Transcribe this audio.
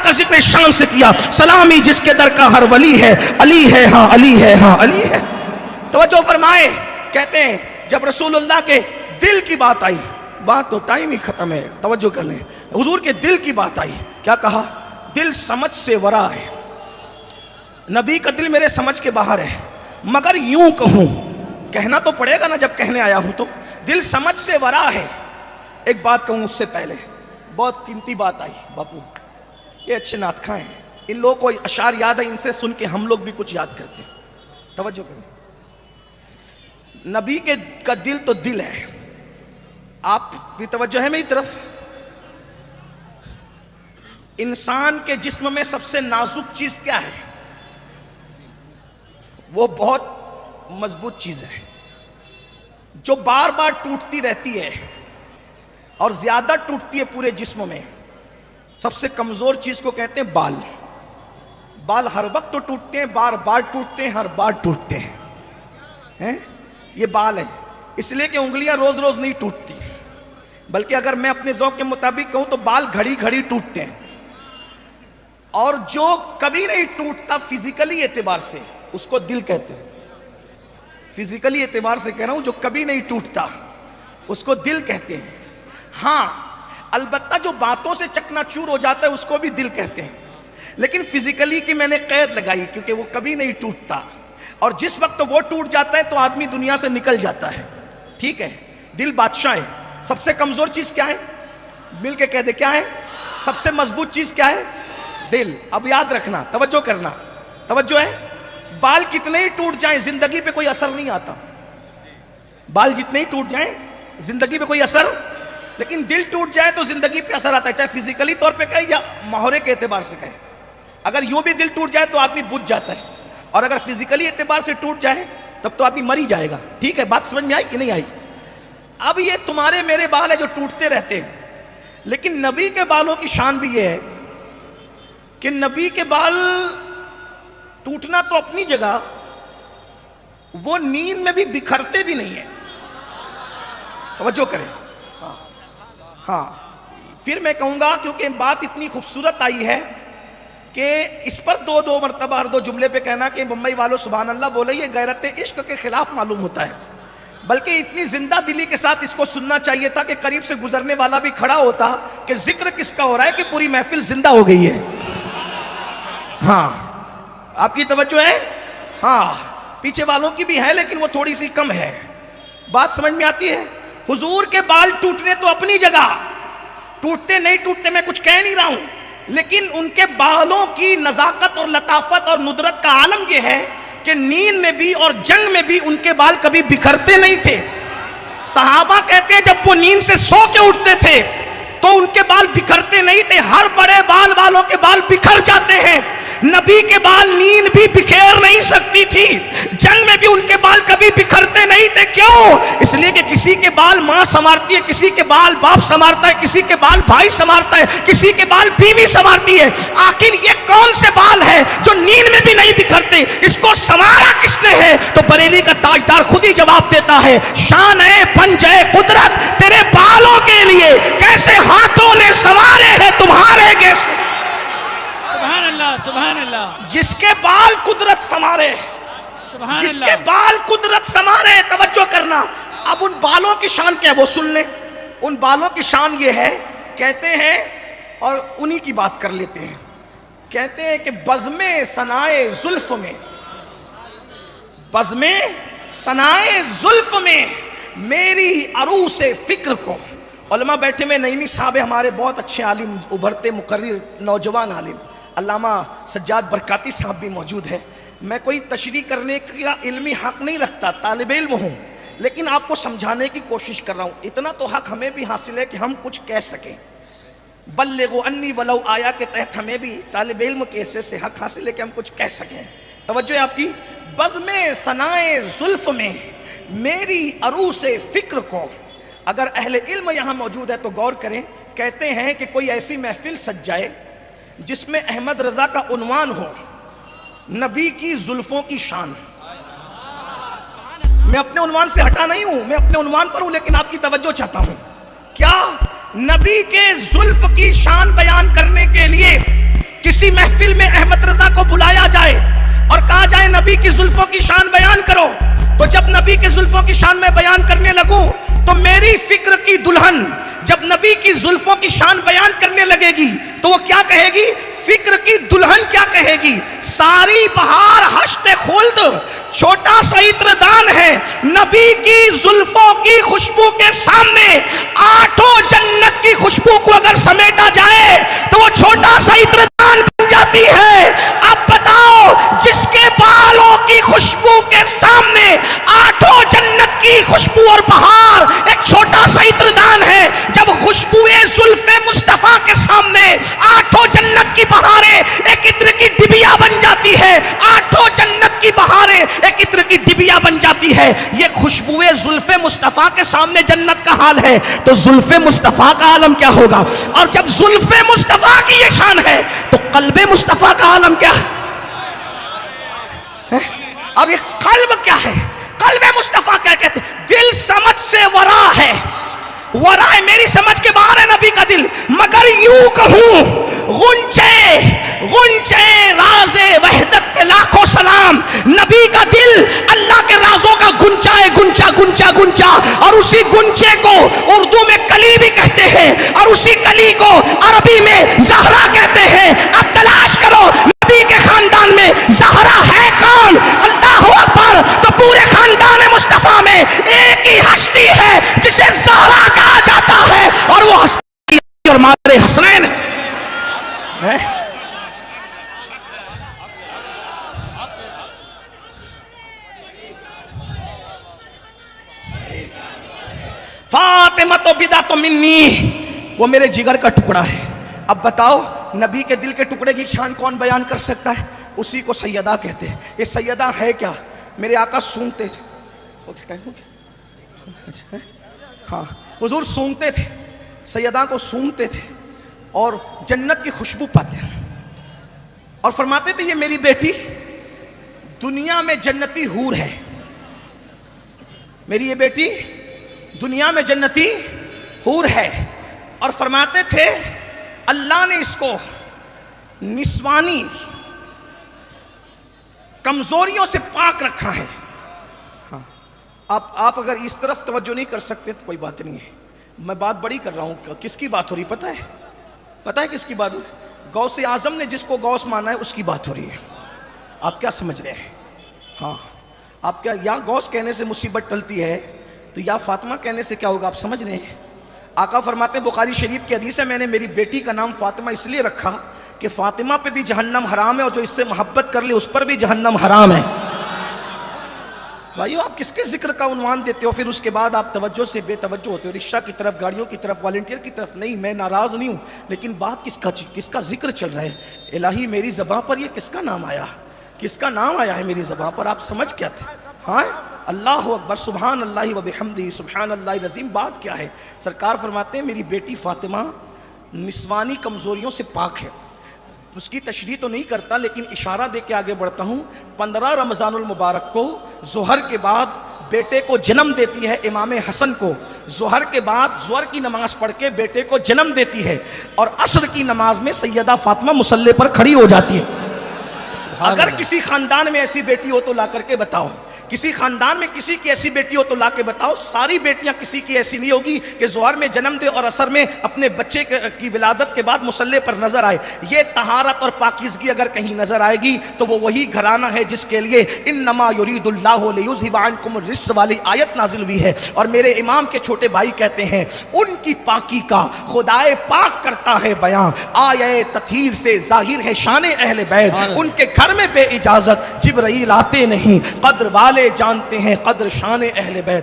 का जिक्र शान से किया, सलामी जिसके दर का हर वली है, अली है हाँ अली है हाँ अली है। तवज्जो फरमाए, कहते हैं जब रसूलुल्लाह के दिल की बात आई, बात तो टाइम ही खत्म है, तवज्जो कर लें, हुजूर के दिल की बात आई, क्या कहा? दिल समझ से वरा है, नबी का दिल मेरे समझ के बाहर है, मगर यूं कहूं, कहना तो पड़ेगा ना जब कहने आया हूं, तो दिल समझ से वरा है। एक बात कहूं उससे पहले, बहुत कीमती बात आई बापू, ये अच्छे नातखा हैं, इन लोगों को अशार याद है, इनसे सुन के हम लोग भी कुछ याद करते हैं। तवज्जो करें, नबी के का दिल तो दिल है, आप तवज्जो है मेरी तरफ, इंसान के जिस्म में सबसे नाजुक चीज क्या है? वो बहुत मजबूत चीज है जो बार बार टूटती रहती है और ज्यादा टूटती है पूरे जिस्म में। सबसे कमजोर चीज को कहते हैं बाल। बाल हर वक्त तो टूटते हैं, बार बार टूटते हैं, हर बार टूटते हैं, ये बाल है, इसलिए कि उंगलियां रोज रोज नहीं टूटती, बल्कि अगर मैं अपने ज़ौक़ के मुताबिक कहूं तो बाल घड़ी घड़ी टूटते हैं। और जो कभी नहीं टूटता फिजिकली एतबार से, उसको दिल कहते हैं। फिजिकली एतबार से कह रहा हूं, जो कभी नहीं टूटता उसको दिल कहते हैं। हाँ, अलबत्ता जो बातों से चकनाचूर हो जाता है उसको भी दिल कहते हैं, लेकिन फिजिकली की मैंने कैद लगाई क्योंकि वो कभी नहीं टूटता, और जिस वक्त वो टूट जाता है तो आदमी दुनिया से निकल जाता है। ठीक है, दिल बादशाह है। सबसे कमजोर चीज क्या है? मिल के कह दे, क्या है? सबसे मजबूत चीज क्या है? दिल। अब याद रखना, तवज्जो करना, तवज्जो है। बाल कितने ही टूट जाएं जिंदगी पे कोई असर नहीं आता, बाल जितने ही टूट जाएं जिंदगी पे कोई असर, लेकिन दिल टूट जाए तो जिंदगी पे असर आता है, चाहे फिजिकली तौर पे कहे या माहौरे के एतबार से कहे। अगर यूं भी दिल टूट जाए तो आदमी बुझ जाता है, और अगर फिजिकली एतबार से टूट जाए तब तो आदमी मर ही जाएगा। ठीक है, बात समझ में आई कि नहीं आई? अब ये तुम्हारे मेरे बाल है जो टूटते रहते हैं, लेकिन नबी के बालों की शान भी ये है कि नबी के बाल टूटना तो अपनी जगह, वो नींद में भी बिखरते भी नहीं है। तवज्जो करें। हाँ, फिर मैं कहूंगा, क्योंकि बात इतनी खूबसूरत आई है कि इस पर दो मरतबा हर दो जुमले पे कहना कि मुंबई वालों सुभान अल्लाह बोले, ये गैरत इश्क के खिलाफ मालूम होता है। बल्कि इतनी जिंदा दिली के साथ इसको सुनना चाहिए था कि करीब से गुजरने वाला भी खड़ा होता कि जिक्र किसका हो रहा है कि पूरी महफिल जिंदा हो गई है। हाँ, आपकी तवज्जो है? हाँ, पीछे वालों की भी है, लेकिन वो थोड़ी सी कम है। बात समझ में आती है? हुजूर के बाल टूटने तो अपनी जगह, टूटते नहीं टूटते मैं कुछ कह नहीं रहा हूं, लेकिन उनके बालों की नजाकत और लताफत और नुदरत का आलम यह है कि नींद में भी और जंग में भी उनके बाल कभी बिखरते नहीं थे। सहाबा कहते हैं जब वो नींद से सो के उठते थे तो उनके बाल बिखरते नहीं थे। हर बड़े बाल वालों के बाल बिखर जाते हैं, नबी के बाल नींद भी बिखेर नहीं सकती थी, जंग में भी उनके बाल कभी बिखरते नहीं थे। क्यों? इसलिए कि किसी के बाल मां संवारती है, किसी के बाल बाप संवारता है, किसी के बाल भाई संवारता है, किसी के बाल बीवी संवारती है। आखिर ये कौन से बाल है जो नींद में भी नहीं बिखरते? इसको संवारा किसने है? तो बरेली का ताजदार खुद ही जवाब देता है, शान है पंजे कुदरत तेरे बालों के लिए, कैसे हाथों ने संवारे हैं तुम्हारे गेस। सुभान अल्लाह, सुभान अल्लाह। जिसके बाल कुदरत संवारे, जिसके बाल कुदरत संवारे, तवज्जो करना। अब उन बालों की शान क्या है वो सुन ले। उन बालों की शान ये है, कहते हैं, और उन्हीं की बात कर लेते हैं, कहते हैं कि बज़्मे सनाए जुल्फ में, बज़्मे सनाए जुल्फ में मेरी अरू से फिक्र को। उलमा बैठे में, नईमी साहब हमारे बहुत अच्छे आलिम, उभरते मुकर्रिर नौजवान आलिम, अल्लामा सज्जाद बरकाती साहब भी मौजूद है। मैं कोई तशरीह करने का इल्मी हक नहीं रखता, तालिब इल्म हूँ, लेकिन आपको समझाने की कोशिश कर रहा हूँ। इतना तो हक हमें भी हासिल है कि हम कुछ कह सकें। बल्लिगु अन्नी वलौ आया के तहत हमें भी तालिब इल्म के हिस्से से हक हासिल है कि हम कुछ कह सकें। तवज्जो है आपकी? बज़्मे सनाए जुल्फ में मेरी अरू से फिक्र को। अगर अहले इल्म यहाँ मौजूद है तो गौर करें। कहते हैं कि कोई ऐसी महफिल सज जाए जिसमें अहमद रजा का उन्वान हो, नबी की जुल्फों की शान। मैं अपने उन्वान से हटा नहीं हूं, मैं अपने उन्वान पर हूं, लेकिन आपकी तवज्जो चाहता हूं। क्या? नबी के जुल्फ की शान बयान करने के लिए किसी महफिल में अहमद रजा को बुलाया जाए और कहा जाए नबी की जुल्फों की शान बयान करो, तो जब नबी की जुल्फों की शान में बयान करने लगूं तो मेरी फिक्र की दुल्हन जब नबी की जुल्फों की शान बयान करने लगेगी तो वो क्या कहेगी? फिक्र की दुल्हन क्या कहेगी? सारी बहार हश्ते खुल्द छोटा सा इत्रदान है, नबी की जुल्फों की खुशबू के सामने आठों जन्नत की खुशबू को अगर समेटा जाए तो वो छोटा सा इत्रदान बन जाती है। अब बताओ, जिसके बालों की खुशबू के सामने आठों जन्नत की खुशबू और बहार एक छोटा सा इत्रदान है, जब खुशबुए जुल्फे मुस्तफा के सामने आठों जन्नत की बहारें एक इत्र की डिबिया बन जाती है, आठों जन्नत की बहारें एक इत्र की डिबिया बन जाती है। ये खुशबुए जुल्फे मुस्तफा के सामने जन्नत का हाल है, तो जुल्फे मुस्तफा का आलम क्या होगा? और जब जुल्फे मुस्तफा की ये शान है तो कल्बे मुस्तफा का आलम क्या है? अब ये कल्ब क्या है? कल्बे मुस्तफा क्या कहते हैं? दिल समझ से वरा है, वरा है, मेरी समझ के बाहर है नबी का दिल। मगर यूं कहूं, गुंचे गुंचे राज़े वहदत पे लाखों सलाम, नबी का दिल अल्लाह के राजों का गुंचा है, गुंचा गुंचा गुंचा। और उसी गुंचे को उर्दू में कली भी कहते हैं और उसी कली को अरबी में ज़हरा कहते हैं। अब तलाश करो नबी के खानदान में ज़हरा है कौन? अल्लाह अकबर। तो पूरे खानदान मुस्तफा में एक ही हस्ती है जिसे ज़हरा कहा जाता है, और वो हस्ती और मादरे हसनैन है। फातिमा तो बिदा तो मिन्नी, वो मेरे जिगर का टुकड़ा है। अब बताओ, नबी के दिल के टुकड़े की शान कौन बयान कर सकता है? उसी को सैयदा कहते हैं। ये सैयदा है क्या? मेरे आका सूंघते थे, टाइम हो गया? हाँ, हुजूर सूंघते थे, सैयदा को सूंघते थे और जन्नत की खुशबू पाते हैं और फरमाते थे ये मेरी बेटी दुनिया में जन्नती हूर है, मेरी ये बेटी दुनिया में जन्नती हूर है। और फरमाते थे अल्लाह ने इसको निस्वानी कमजोरियों से पाक रखा है। हाँ, आप अगर इस तरफ तवज्जो नहीं कर सकते तो कोई बात नहीं है, मैं बात बड़ी कर रहा हूं। किसकी बात हो रही पता है? पता है किसकी बात हो रही? गौसे आजम ने जिसको गौस माना है उसकी बात हो रही है। आप क्या समझ रहे हैं? हाँ, आप क्या, या गौस कहने से मुसीबत टलती है तो या फातिमा कहने से क्या होगा? आप समझ रहे हैं? आका फरमाते हैं, बुखारी शरीफ की हदीस है, मैंने मेरी बेटी का नाम फातिमा इसलिए रखा कि फातिमा पे भी जहन्नम हराम है और जो इससे मोहब्बत कर ले उस पर भी जहन्नम हराम है। भाइयों, आप किसके जिक्र का उन्वान देते हो, फिर उसके बाद आप तवज्जो से बेतवज्जो होते हो, रिक्शा की तरफ, गाड़ियों की तरफ, वॉलंटियर की तरफ। नहीं, मैं नाराज नहीं हूं, लेकिन बात किसका जिक्र चल रहा है? इलाही, मेरी ज़बान पर ये किसका नाम आया? किसका नाम आया है मेरी ज़बान पर? आप समझ क्या थे? हाँ, अल्लाह अकबर, सुबहान अल्लाह व बिहम्दिही, सुबहान अल्लाह अज़ीम। बात क्या है? सरकार फरमाते हैं मेरी बेटी फातिमा निस्वानी कमज़ोरियों से पाक है। उसकी तशरीह तो नहीं करता, लेकिन इशारा दे के आगे बढ़ता हूँ। 15 रमज़ानुल मुबारक को ज़ोहर के बाद बेटे को जन्म देती है, इमाम हसन को। ज़ोहर के बाद ज़ोहर की नमाज पढ़ के बेटे को जन्म देती है और असर की नमाज में सैयदा फातिमा मुसल्ले पर खड़ी हो जाती है। अगर किसी खानदान में ऐसी बेटी हो तो ला करके बताओ, किसी खानदान में किसी की ऐसी बेटी हो तो ला के बताओ। सारी बेटियां किसी की ऐसी नहीं होगी कि ज़ोहर में जन्म दे और असर में अपने बच्चे की विलादत के बाद मुसल्ले पर नजर आए। ये तहारत और पाकीज़गी अगर कहीं नजर आएगी तो वो वही घराना है जिसके लिए इन्नमा युरीदुल्लाहु लियुज़हिबा अन्कुम रिज्स वाली आयत नाजिल हुई है। और मेरे इमाम के छोटे भाई कहते हैं उनकी पाकी का खुदाए पाक करता है बयां, आये तथहीर से जाहिर है शान अहले बैत। उनके घर में बे इजाजत जिब्राइल आते नहीं, कद्र वाले जानते हैं कद्र शान अहले बैत।